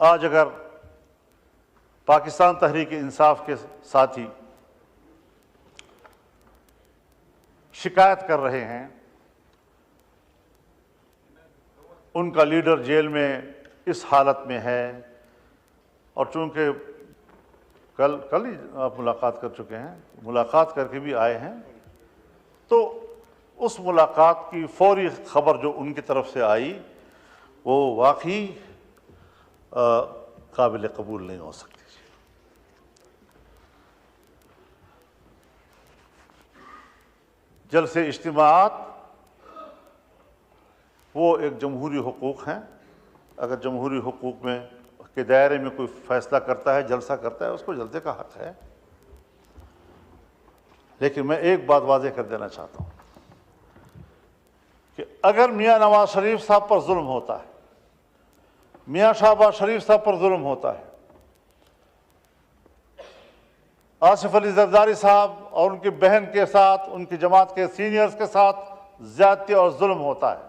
آج اگر پاکستان تحریک انصاف کے ساتھی شکایت کر رہے ہیں، ان کا لیڈر جیل میں اس حالت میں ہے، اور چونکہ کل ہی آپ ملاقات کر چکے ہیں، ملاقات کر کے بھی آئے ہیں، تو اس ملاقات کی فوری خبر جو ان کی طرف سے آئی وہ واقعی قابل قبول نہیں ہو سکتی۔ جلسے اجتماعات وہ ایک جمہوری حقوق ہیں، اگر جمہوری حقوق میں کے دائرے میں کوئی فیصلہ کرتا ہے، جلسہ کرتا ہے، اس کو جلسے کا حق ہے۔ لیکن میں ایک بات واضح کر دینا چاہتا ہوں کہ اگر میاں نواز شریف صاحب پر ظلم ہوتا ہے، میاں شہباز شریف صاحب پر ظلم ہوتا ہے، آصف علی زرداری صاحب اور ان کی بہن کے ساتھ، ان کی جماعت کے سینئرز کے ساتھ زیادتی اور ظلم ہوتا ہے،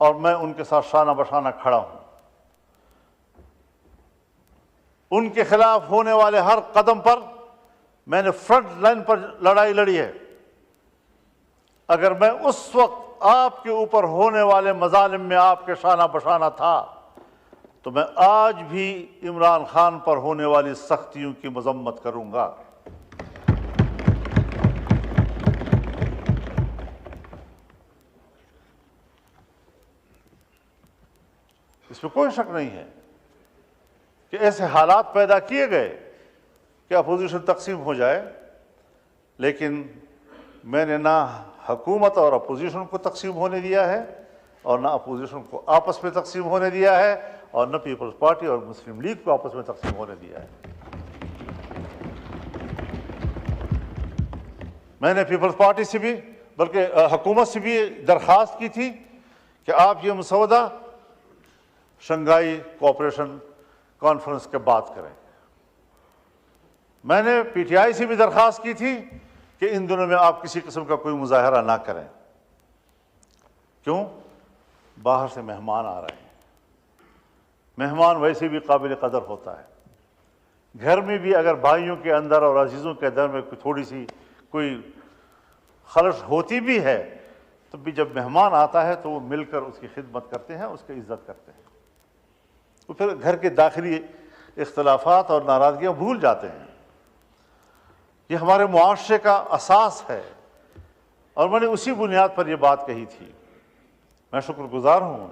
اور میں ان کے ساتھ شانہ بشانہ کھڑا ہوں، ان کے خلاف ہونے والے ہر قدم پر میں نے فرنٹ لائن پر لڑائی لڑی ہے، اگر میں اس وقت آپ کے اوپر ہونے والے مظالم میں آپ کے شانہ بشانہ تھا تو میں آج بھی عمران خان پر ہونے والی سختیوں کی مذمت کروں گا۔ اس میں کوئی شک نہیں ہے کہ ایسے حالات پیدا کیے گئے کہ اپوزیشن تقسیم ہو جائے، لیکن میں نے نہ حکومت اور اپوزیشن کو تقسیم ہونے دیا ہے، اور نہ اپوزیشن کو آپس میں تقسیم ہونے دیا ہے، اور نہ پیپلز پارٹی اور مسلم لیگ کو آپس میں تقسیم ہونے دیا ہے۔ میں نے پیپلز پارٹی سے بھی بلکہ حکومت سے بھی درخواست کی تھی کہ آپ یہ مسودہ شنگھائی کوآپریشن کانفرنس کے بعد کریں۔ میں نے پی ٹی آئی سے بھی درخواست کی تھی کہ ان دنوں میں آپ کسی قسم کا کوئی مظاہرہ نہ کریں۔ کیوں؟ باہر سے مہمان آ رہے ہیں، مہمان ویسے بھی قابل قدر ہوتا ہے، گھر میں بھی اگر بھائیوں کے اندر اور عزیزوں کے اندر میں تھوڑی سی کوئی خلش ہوتی بھی ہے تو بھی جب مہمان آتا ہے تو وہ مل کر اس کی خدمت کرتے ہیں، اس کی عزت کرتے ہیں، تو پھر گھر کے داخلی اختلافات اور ناراضگیاں بھول جاتے ہیں۔ یہ ہمارے معاشرے کا اساس ہے، اور میں نے اسی بنیاد پر یہ بات کہی تھی۔ میں شکر گزار ہوں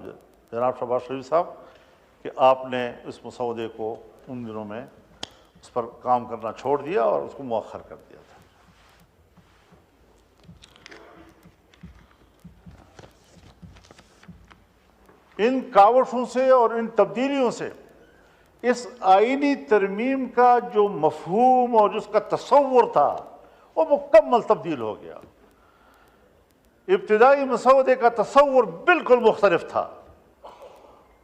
جناب شہباز شریف صاحب کہ آپ نے اس مسودے کو ان دنوں میں اس پر کام کرنا چھوڑ دیا اور اس کو مؤخر کر دیا تھا۔ ان کاوشوں سے اور ان تبدیلیوں سے اس آئینی ترمیم کا جو مفہوم اور جس کا تصور تھا وہ مکمل تبدیل ہو گیا۔ ابتدائی مسودے کا تصور بالکل مختلف تھا،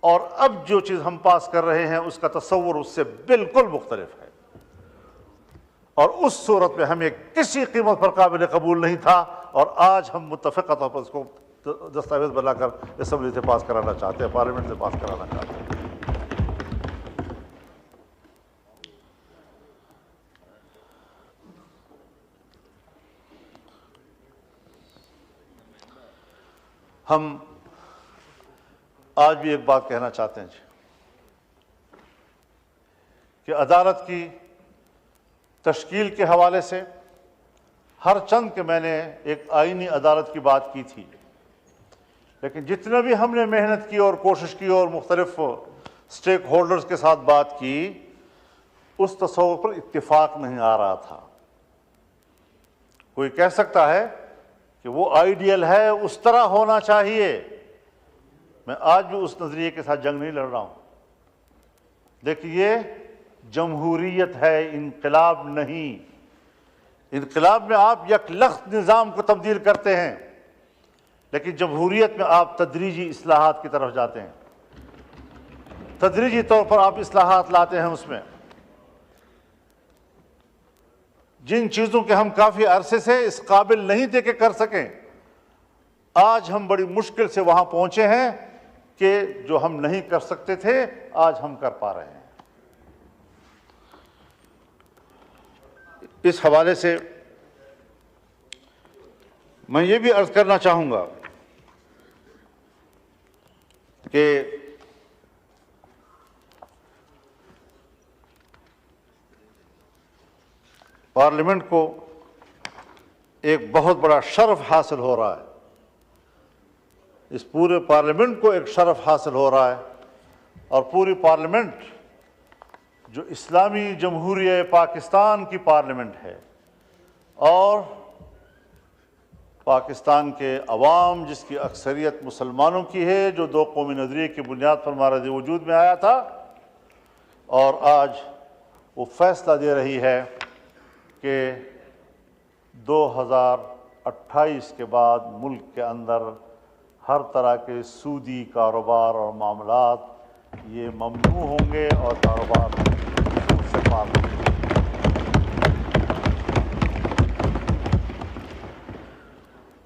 اور اب جو چیز ہم پاس کر رہے ہیں اس کا تصور اس سے بالکل مختلف ہے، اور اس صورت میں ہمیں کسی قیمت پر قابل قبول نہیں تھا، اور آج ہم متفقہ طور پر اس کو دستاویز بنا کر اسمبلی سے پاس کرانا چاہتے ہیں، پارلیمنٹ سے پاس کرانا چاہتے ہیں۔ ہم آج بھی ایک بات کہنا چاہتے ہیں کہ عدالت کی تشکیل کے حوالے سے ہر چند کہ میں نے ایک آئینی عدالت کی بات کی تھی، لیکن جتنا بھی ہم نے محنت کی اور کوشش کی اور مختلف سٹیک ہولڈرز کے ساتھ بات کی، اس تصور پر اتفاق نہیں آ رہا تھا۔ کوئی کہہ سکتا ہے کہ وہ آئیڈیل ہے، اس طرح ہونا چاہیے، میں آج بھی اس نظریے کے ساتھ جنگ نہیں لڑ رہا ہوں۔ دیکھیے، جمہوریت ہے، انقلاب نہیں۔ انقلاب میں آپ یک لخت نظام کو تبدیل کرتے ہیں، لیکن جمہوریت میں آپ تدریجی اصلاحات کی طرف جاتے ہیں، تدریجی طور پر آپ اصلاحات لاتے ہیں۔ اس میں جن چیزوں کے ہم کافی عرصے سے اس قابل نہیں تھے کہ کر سکیں، آج ہم بڑی مشکل سے وہاں پہنچے ہیں کہ جو ہم نہیں کر سکتے تھے آج ہم کر پا رہے ہیں۔ اس حوالے سے میں یہ بھی عرض کرنا چاہوں گا کہ پارلیمنٹ کو ایک بہت بڑا شرف حاصل ہو رہا ہے، اس پورے پارلیمنٹ کو ایک شرف حاصل ہو رہا ہے، اور پوری پارلیمنٹ جو اسلامی جمہوریہ پاکستان کی پارلیمنٹ ہے، اور پاکستان کے عوام جس کی اکثریت مسلمانوں کی ہے، جو دو قومی نظریے کی بنیاد پر ہمارا وجود میں آیا تھا، اور آج وہ فیصلہ دے رہی ہے کہ 2028 کے بعد ملک کے اندر ہر طرح کے سودی کاروبار اور معاملات یہ ممنوع ہوں گے اور کاروبار سود سے پاک ہوں گے۔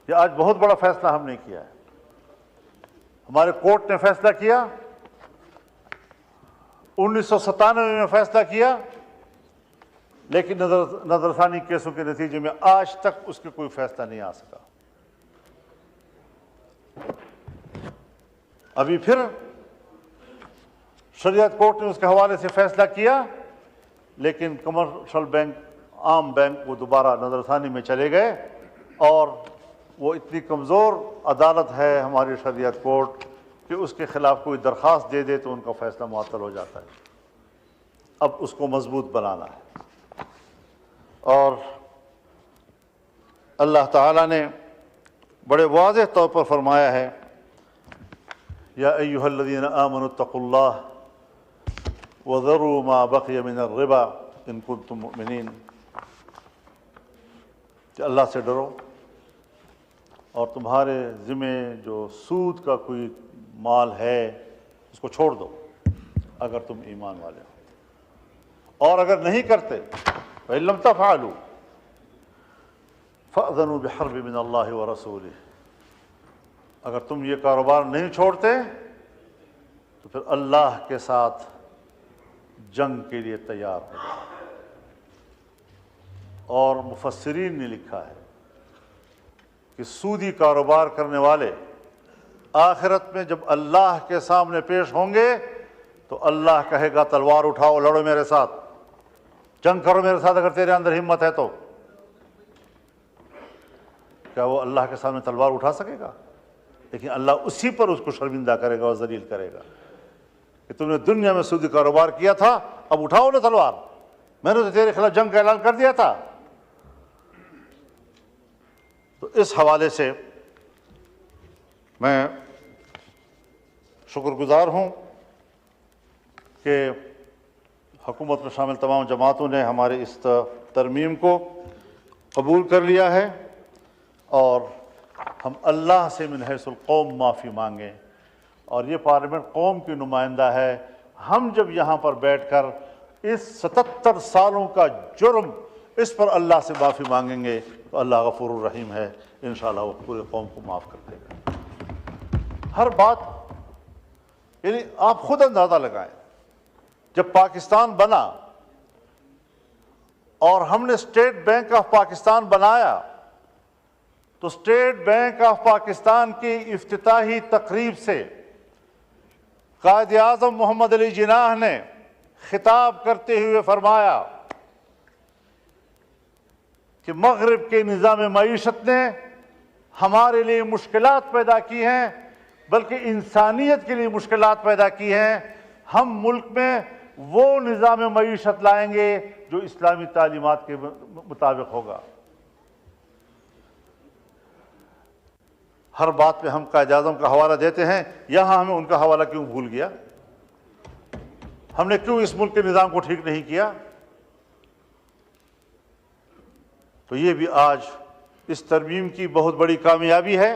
یہ آج بہت بڑا فیصلہ ہم نے کیا ہے، ہمارے کورٹ نے فیصلہ کیا، 1997 میں فیصلہ کیا، لیکن نظر ثانی کیسوں کے نتیجے میں آج تک اس کے کوئی فیصلہ نہیں آ سکا۔ ابھی پھر شریعت کورٹ نے اس کے حوالے سے فیصلہ کیا، لیکن کمرشل بینک، عام بینک، وہ دوبارہ نظر ثانی میں چلے گئے، اور وہ اتنی کمزور عدالت ہے ہماری شریعت کورٹ کہ اس کے خلاف کوئی درخواست دے دے تو ان کا فیصلہ معطل ہو جاتا ہے۔ اب اس کو مضبوط بنانا ہے، اور اللہ تعالیٰ نے بڑے واضح طور پر فرمایا ہے، یا ایھا الذین آمنوا اتقوا اللہ وذروا ما بقی من الربا ان کنتم مؤمنین، کہ اللہ سے ڈرو اور تمہارے ذمے جو سود کا کوئی مال ہے اس کو چھوڑ دو اگر تم ایمان والے ہو، اور اگر نہیں کرتے فإن لم تفعلوا فأذنوا بحرب من اللہ ورسولہ، اگر تم یہ کاروبار نہیں چھوڑتے تو پھر اللہ کے ساتھ جنگ کے لیے تیار ہو جاؤ۔ اور مفسرین نے لکھا ہے کہ سودی کاروبار کرنے والے آخرت میں جب اللہ کے سامنے پیش ہوں گے تو اللہ کہے گا تلوار اٹھاؤ، لڑو میرے ساتھ، جنگ کرو میرے ساتھ اگر تیرے اندر ہمت ہے تو۔ کیا وہ اللہ کے سامنے تلوار اٹھا سکے گا؟ لیکن اللہ اسی پر اس کو شرمندہ کرے گا اور ذلیل کرے گا کہ تم نے دنیا میں سودی کاروبار کیا تھا، اب اٹھاؤ نا تلوار، میں نے تو تیرے خلاف جنگ کا اعلان کر دیا تھا۔ تو اس حوالے سے میں شکر گزار ہوں کہ حکومت میں شامل تمام جماعتوں نے ہمارے اس ترمیم کو قبول کر لیا ہے، اور ہم اللہ سے من حیث القوم معافی مانگیں، اور یہ پارلیمنٹ قوم کی نمائندہ ہے۔ ہم جب یہاں پر بیٹھ کر اس 77 سالوں کا جرم اس پر اللہ سے معافی مانگیں گے تو اللہ غفور الرحیم ہے، انشاءاللہ وہ پورے قوم کو معاف کر دے گا۔ ہر بات، یعنی آپ خود اندازہ لگائیں، جب پاکستان بنا اور ہم نے اسٹیٹ بینک آف پاکستان بنایا تو اسٹیٹ بینک آف پاکستان کی افتتاحی تقریب سے قائد اعظم محمد علی جناح نے خطاب کرتے ہوئے فرمایا کہ مغرب کے نظام معیشت نے ہمارے لیے مشکلات پیدا کی ہیں، بلکہ انسانیت کے لیے مشکلات پیدا کی ہیں۔ ہم ملک میں وہ نظام معیشت لائیں گے جو اسلامی تعلیمات کے مطابق ہوگا۔ ہر بات پہ ہم قائد اعظم کا حوالہ دیتے ہیں، یہاں ہمیں ان کا حوالہ کیوں بھول گیا؟ ہم نے کیوں اس ملک کے نظام کو ٹھیک نہیں کیا؟ تو یہ بھی آج اس ترمیم کی بہت بڑی کامیابی ہے